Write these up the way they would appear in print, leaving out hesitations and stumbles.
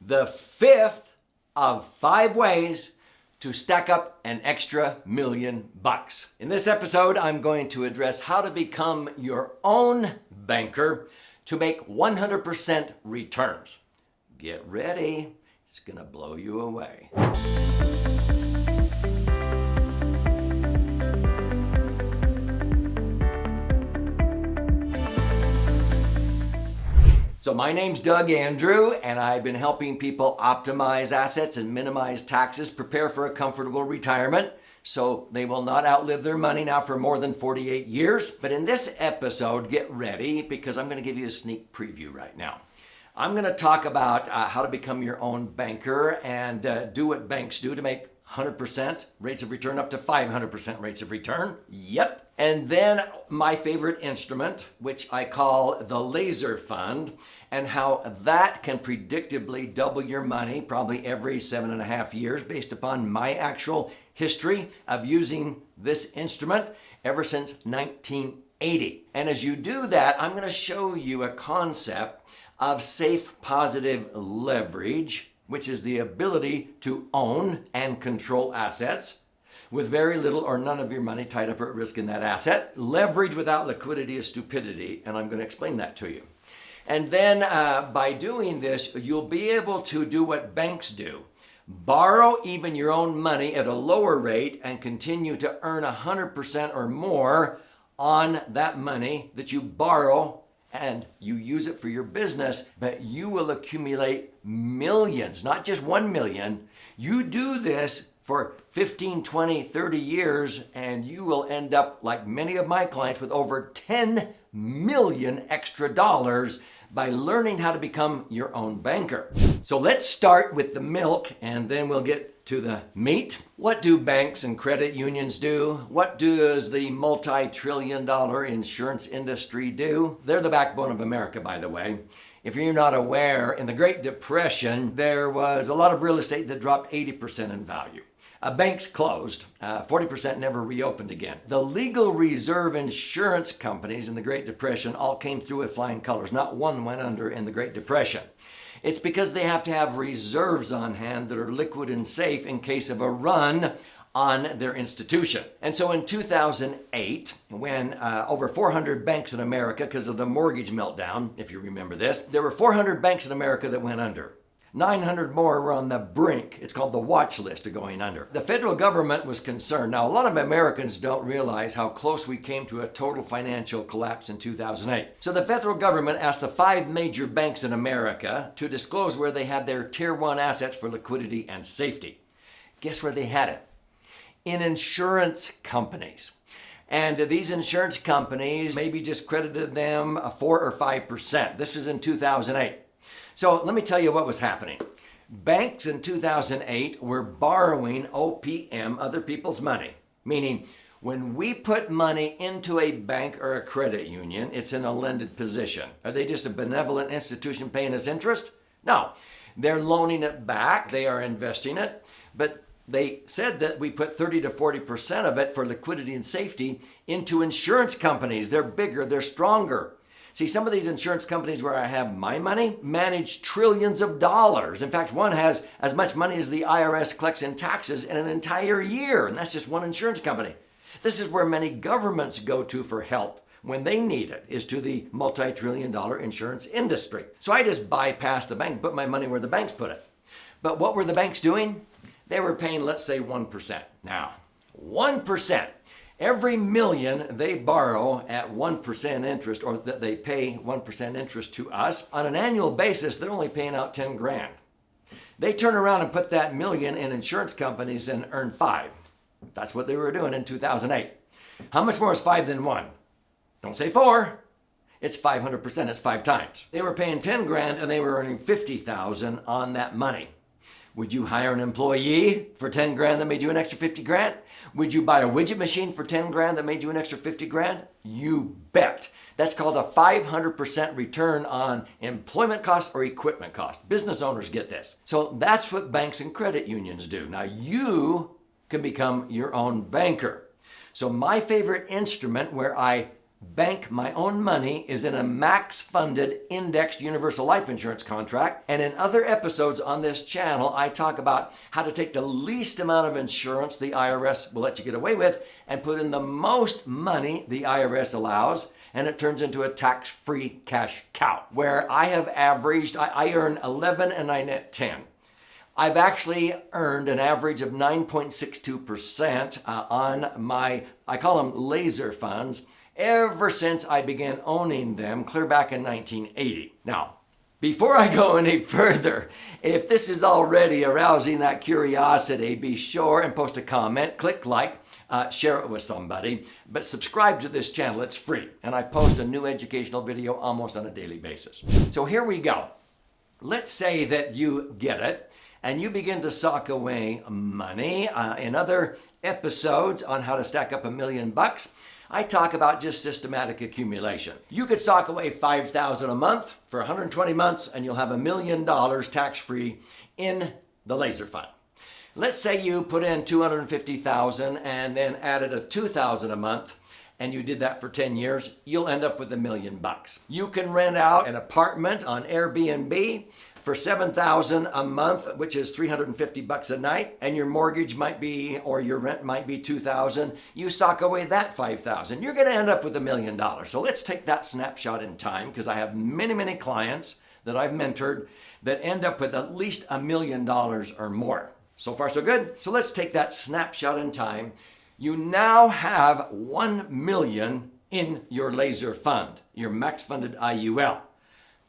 the fifth of 5 ways to stack up an extra $1 million. In this episode, I'm going to address how to become your own banker to make 100% returns. Get ready, it's gonna blow you away. So my name's Doug Andrew, and I've been helping people optimize assets and minimize taxes, prepare for a comfortable retirement so they will not outlive their money now for more than 48 years. But in this episode, get ready because I'm going to give you a sneak preview right now. I'm going to talk about how to become your own banker and do what banks do to make 100% rates of return up to 500% rates of return. Yep. And then my favorite instrument, which I call the laser fund, and how that can predictably double your money probably every 7.5 years based upon my actual history of using this instrument ever since 1980. And as you do that, I'm going to show you a concept of safe positive leverage, which is the ability to own and control assets with very little or none of your money tied up or at risk in that asset. Leverage without liquidity is stupidity, and I'm going to explain that to you. And then by doing this, you'll be able to do what banks do. Borrow even your own money at a lower rate and continue to earn 100% or more on that money that you borrow, and you use it for your business, but you will accumulate millions, not just 1 million. You do this for 15, 20, 30 years, and you will end up, like many of my clients, with over 10 million extra dollars by learning how to become your own banker. So let's start with the milk, and then we'll get to the meat. What do banks and credit unions do? What does the multi-trillion-dollar insurance industry do? They're the backbone of America, by the way. If you're not aware, in the Great Depression, there was a lot of real estate that dropped 80% in value. Banks closed. 40% never reopened again. The legal reserve insurance companies in the Great Depression all came through with flying colors. Not one went under in the Great Depression. It's because they have to have reserves on hand that are liquid and safe in case of a run on their institution. And so in 2008, when over 400 banks in America, because of the mortgage meltdown, if you remember this, there were 400 banks in America that went under. 900 more were on the brink. It's called the watch list of going under. The federal government was concerned. Now, a lot of Americans don't realize how close we came to a total financial collapse in 2008. So the federal government asked the 5 major banks in America to disclose where they had their tier 1 assets for liquidity and safety. Guess where they had it? In insurance companies. And these insurance companies maybe just credited them 4 or 5%. This was in 2008. So let me tell you what was happening. Banks in 2008 were borrowing OPM, other people's money. Meaning, when we put money into a bank or a credit union, it's in a lended position. Are they just a benevolent institution paying us interest? No. They're loaning it back. They are investing it. But they said that we put 30 to 40% of it for liquidity and safety into insurance companies. They're bigger. They're stronger. See, some of these insurance companies where I have my money manage trillions of dollars. In fact, one has as much money as the IRS collects in taxes in an entire year, and that's just one insurance company. This is where many governments go to for help when they need it, is to the multi-trillion-dollar insurance industry. So I just bypassed the bank, put my money where the banks put it. But what were the banks doing? They were paying, let's say, 1%. Now, 1%. Every million they borrow at 1% interest, or that they pay 1% interest to us, on an annual basis, they're only paying out 10 grand. They turn around and put that million in insurance companies and earn 5. That's what they were doing in 2008. How much more is 5 than 1? Don't say 4. It's 500%. It's 5 times. They were paying 10 grand and they were earning 50,000 on that money. Would you hire an employee for 10 grand that made you an extra 50 grand? Would you buy a widget machine for 10 grand that made you an extra 50 grand? You bet. That's called a 500% return on employment cost or equipment cost. Business owners get this. So that's what banks and credit unions do. Now you can become your own banker. So my favorite instrument where I bank my own money is in a max-funded indexed universal life insurance contract. And in other episodes on this channel, I talk about how to take the least amount of insurance the IRS will let you get away with and put in the most money the IRS allows, and it turns into a tax-free cash cow, where I have averaged, I earn 11 and I net 10. I've actually earned an average of 9.62% on my, I call them laser funds, ever since I began owning them clear back in 1980. Now, before I go any further, if this is already arousing that curiosity, be sure and post a comment, click like, share it with somebody, but subscribe to this channel. It's free, and I post a new educational video almost on a daily basis. So here we go. Let's say that you get it, and you begin to sock away money. In other episodes on how to stack up $1 million, I talk about just systematic accumulation. You could sock away $5,000 a month for 120 months, and you'll have $1 million tax-free in the laser fund. Let's say you put in $250,000 and then added a $2,000 a month, and you did that for 10 years, you'll end up with $1 million. You can rent out an apartment on Airbnb for $7,000 a month, which is $350 a night, and your mortgage might be, or your rent might be $2,000. You sock away that $5,000. You're going to end up with $1 million. So let's take that snapshot in time, because I have many, many clients that I've mentored that end up with at least $1 million or more. So far, so good. So let's take that snapshot in time. You now have $1 million in your laser fund, your max funded IUL.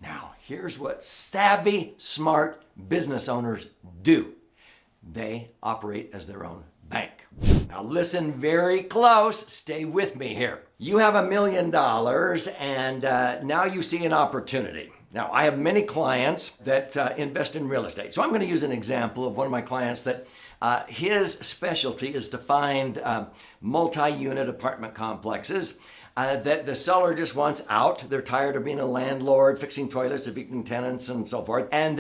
Now, here's what savvy, smart business owners do. They operate as their own bank. Now listen very close. Stay with me here. You have $1 million and now you see an opportunity. Now, I have many clients that invest in real estate. So I'm going to use an example of one of my clients that his specialty is to find multi-unit apartment complexes that the seller just wants out. They're tired of being a landlord, fixing toilets, evicting tenants, and so forth. And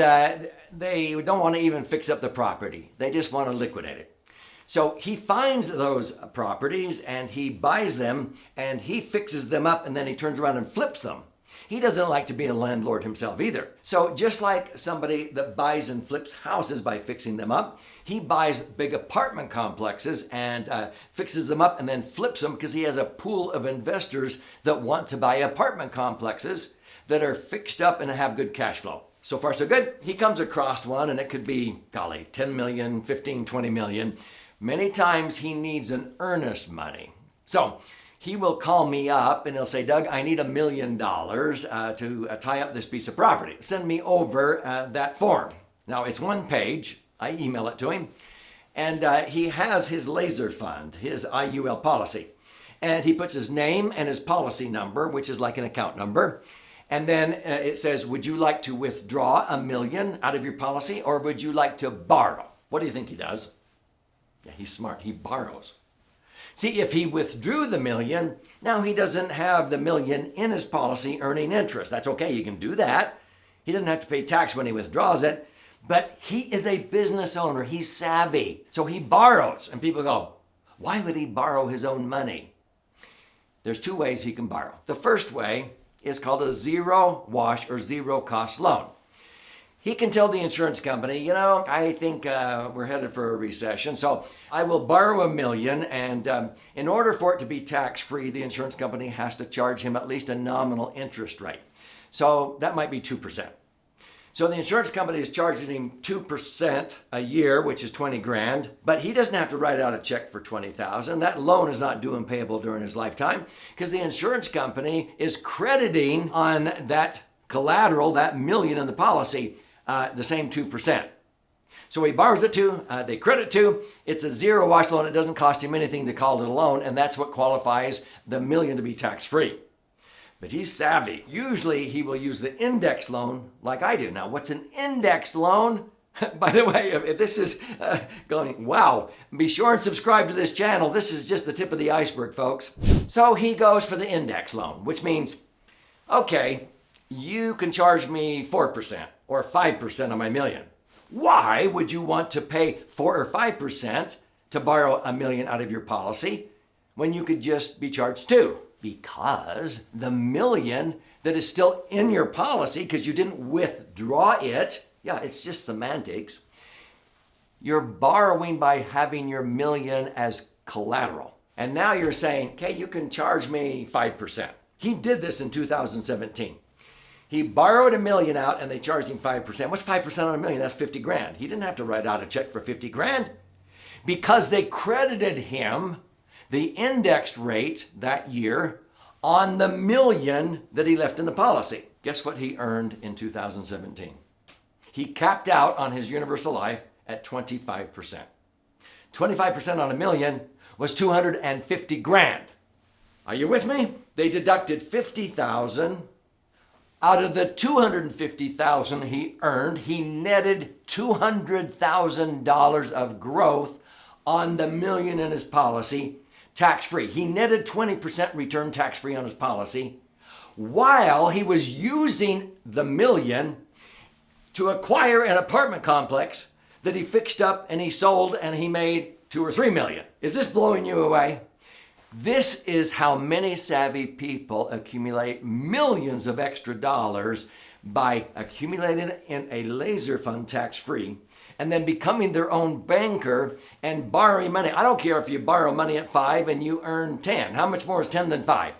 they don't want to even fix up the property. They just want to liquidate it. So he finds those properties and he buys them and he fixes them up and then he turns around and flips them. He doesn't like to be a landlord himself either. So just like somebody that buys and flips houses by fixing them up, he buys big apartment complexes and fixes them up and then flips them because he has a pool of investors that want to buy apartment complexes that are fixed up and have good cash flow. So far, so good. He comes across one and it could be, golly, 10 million, 15, 20 million. Many times he needs an earnest money. So he will call me up and he'll say, Doug, I need $1 million to tie up this piece of property. Send me over that form. Now, it's one page. I email it to him. And he has his laser fund, his IUL policy. And he puts his name and his policy number, which is like an account number. And then it says, would you like to withdraw $1 million out of your policy, or would you like to borrow? What do you think he does? Yeah, he's smart. He borrows. See, if he withdrew the $1 million, now he doesn't have the $1 million in his policy earning interest. That's okay. He can do that. He doesn't have to pay tax when he withdraws it. But he is a business owner. He's savvy. So he borrows. And people go, why would he borrow his own money? There's two ways he can borrow. The first way is called a zero wash or zero cost loan. He can tell the insurance company, you know, I think we're headed for a recession, so I will borrow $1 million, and in order for it to be tax-free, the insurance company has to charge him at least a nominal interest rate. So that might be 2%. So the insurance company is charging him 2% a year, which is 20 grand, but he doesn't have to write out a check for 20,000. That loan is not due and payable during his lifetime because the insurance company is crediting on that collateral, that $1 million in the policy, the same 2%. So he borrows it to, they credit to, it's a zero wash loan. It doesn't cost him anything to call it a loan, and that's what qualifies the $1 million to be tax-free. But he's savvy. Usually he will use the index loan like I do. Now, what's an index loan? By the way, if this is going, wow, be sure and subscribe to this channel. This is just the tip of the iceberg, folks. So he goes for the index loan, which means, okay, you can charge me 4% or 5% on my $1 million. Why would you want to pay 4 or 5% to borrow $1 million out of your policy when you could just be charged 2? Because the million that is still in your policy, because you didn't withdraw it, yeah, it's just semantics, you're borrowing by having your million as collateral. And now you're saying, okay, you can charge me 5%. He did this in 2017. He borrowed $1 million out and they charged him 5%. What's 5% on $1 million? That's 50 grand. He didn't have to write out a check for 50 grand because they credited him the indexed rate that year on the $1 million that he left in the policy. Guess what he earned in 2017? He capped out on his universal life at 25%. 25% on $1 million was 250 grand. Are you with me? They deducted 50,000 out of the 250,000 he earned. He netted $200,000 of growth on the $1 million in his policy, tax-free. He netted 20% return tax-free on his policy while he was using the $1 million to acquire an apartment complex that he fixed up and he sold and he made $2 or $3 million. Is this blowing you away? This is how many savvy people accumulate millions of extra dollars by accumulating in a laser fund tax-free and then becoming their own banker and borrowing money. I don't care if you borrow money at 5 and you earn 10. How much more is 10 than 5?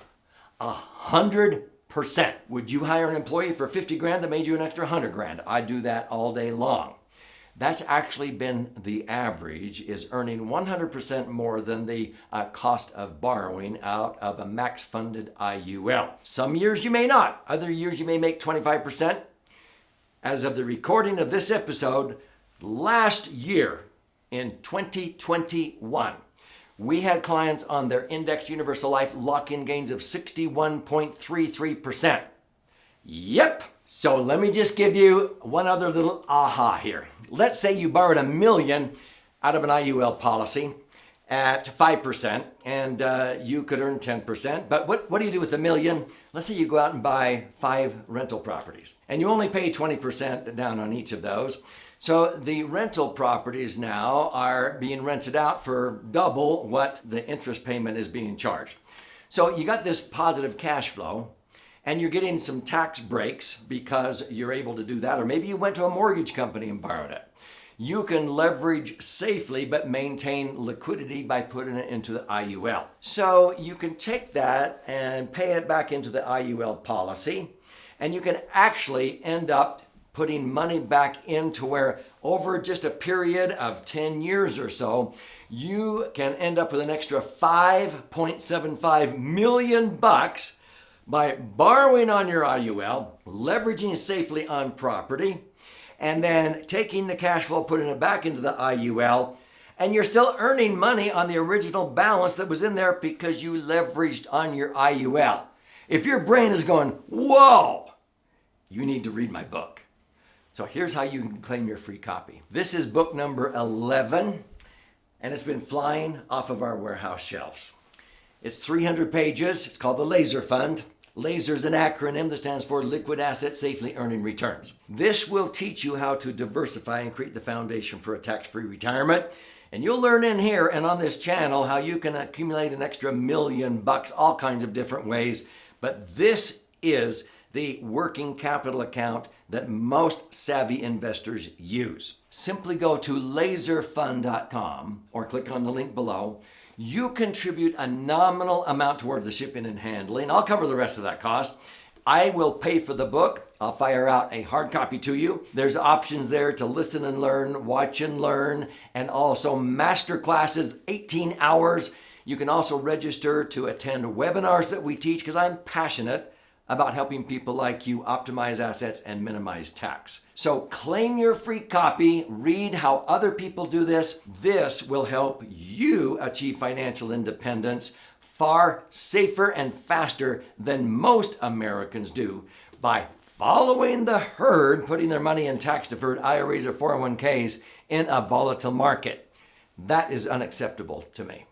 100%. Would you hire an employee for 50 grand that made you an extra 100 grand? I do that all day long. That's actually been the average, is earning 100% more than the cost of borrowing out of a max funded IUL. Some years you may not. Other years you may make 25%. As of the recording of this episode, last year in 2021, we had clients on their indexed universal life lock-in gains of 61.33%. Yep. So let me just give you one other little aha here. Let's say you borrowed $1 million out of an IUL policy at 5% and you could earn 10%. But what do you do with $1 million? Let's say you go out and buy 5 rental properties and you only pay 20% down on each of those. So the rental properties now are being rented out for double what the interest payment is being charged. So you got this positive cash flow and you're getting some tax breaks because you're able to do that. Or maybe you went to a mortgage company and borrowed it. You can leverage safely but maintain liquidity by putting it into the IUL. So you can take that and pay it back into the IUL policy, and you can actually end up putting money back into where over just a period of 10 years or so, you can end up with an extra $5.75 million by borrowing on your IUL, leveraging safely on property, and then taking the cash flow, putting it back into the IUL, and you're still earning money on the original balance that was in there because you leveraged on your IUL. If your brain is going, whoa, you need to read my book. So here's how you can claim your free copy. This is book number 11, and it's been flying off of our warehouse shelves. It's 300 pages. It's called the Laser Fund. LASER is an acronym that stands for Liquid Assets Safely Earning Returns. This will teach you how to diversify and create the foundation for a tax-free retirement. And you'll learn in here and on this channel how you can accumulate an extra $1 million, all kinds of different ways. But this is the working capital account that most savvy investors use. Simply go to laserfund.com or click on the link below. You contribute a nominal amount towards the shipping and handling. I'll cover the rest of that cost. I will pay for the book. I'll fire out a hard copy to you. There's options there to listen and learn, watch and learn, and also master classes, 18 hours. You can also register to attend webinars that we teach because I'm passionate about helping people like you optimize assets and minimize tax. So claim your free copy, read how other people do this. This will help you achieve financial independence far safer and faster than most Americans do by following the herd, putting their money in tax-deferred IRAs or 401ks in a volatile market. That is unacceptable to me.